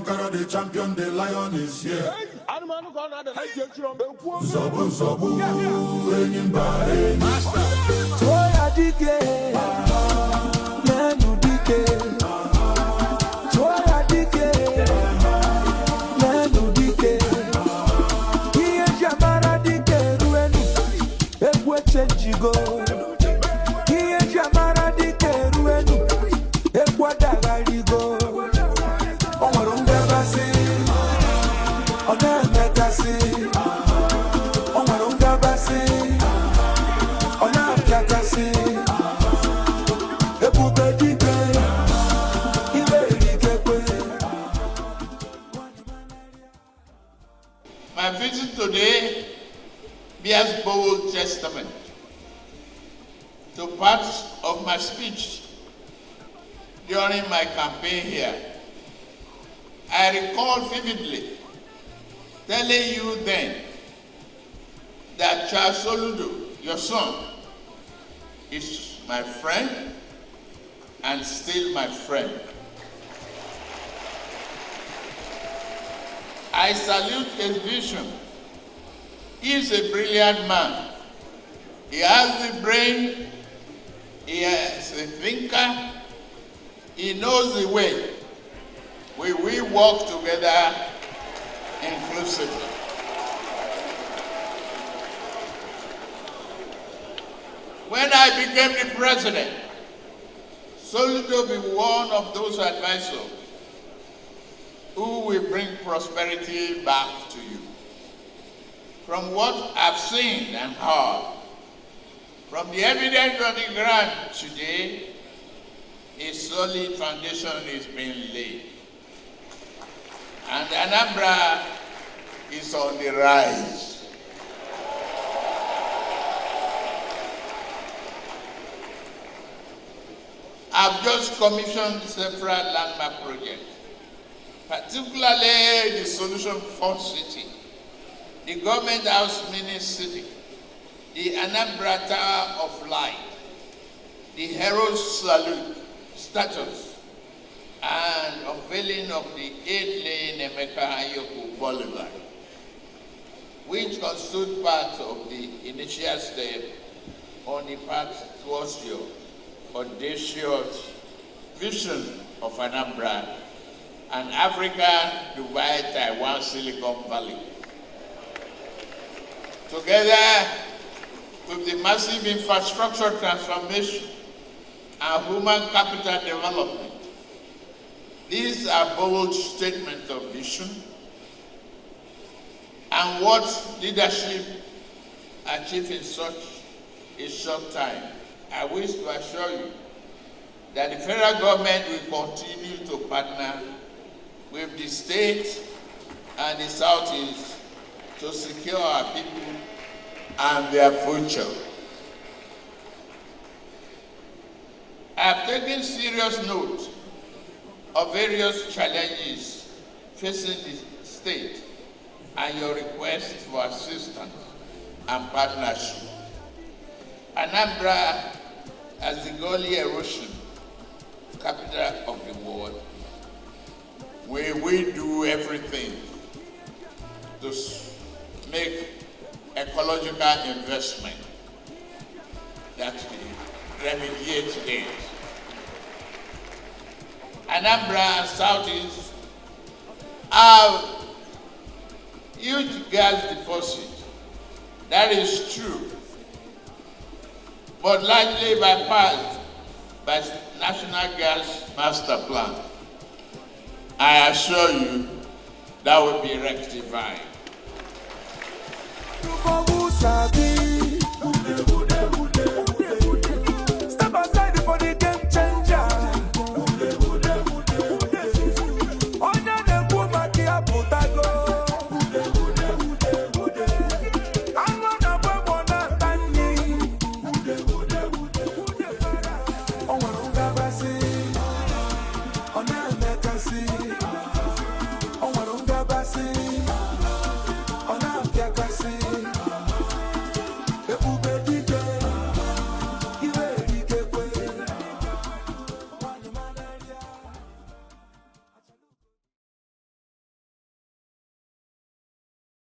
Ankara the champion, the lion is here. Zobu zobu, enyimba master. Toya dike, nenu dike. Toya dike, nenu dike. Iye jamara dike ruenu, ekwe chenjigo. Iye jamara dike ruenu, ekwa dagarigo. Omarunga basi, ona metasi. Omarunga basi, ona piakasi. Ebube dike, iwe dikekwe. My visit today bears bold testament to parts of my speech during my campaign here. I recall vividly telling you then that Charles Soludo, your son, is my friend and still my friend. I salute his vision. He is a brilliant man. He has the brain, he is a thinker, he knows the way. We work together inclusively. When I became the president, Soludo be one of those advisors who will bring prosperity back to you. From what I've seen and heard, from the evidence on the ground today, a solid foundation is being laid. And Anambra is on the rise. I've just commissioned several landmark projects, particularly the Solution Fund City, the Government House Mini City, the Anambra Tower of Light, the Heroes Salute statues, and unveiling of the 8-lane Emeka Ayoku Boulevard, which constitute part of the initial step on the path towards your audacious vision of Anambra, and Africa, Dubai, Taiwan, Silicon Valley. Together with the massive infrastructure transformation and human capital development, these are bold statements of vision and what leadership achieved in such a short time. I wish to assure you that the federal government will continue to partner with the state and the Southeast to secure our people and their future. I have taken serious note of various challenges facing the state and your request for assistance and partnership. Anambra, as the Gully erosion capital of the world, we will do everything to make ecological investment that will remediate this. Anambra and Southeast have huge gas deposit. That is true, but largely bypassed by National Gas Master Plan. I assure you that will be rectified. Step aside for the game changer. Onya de kuma kia putago. Angona bwebona tani. Onwarunga basi. Ona mekasi. Onwarunga basi.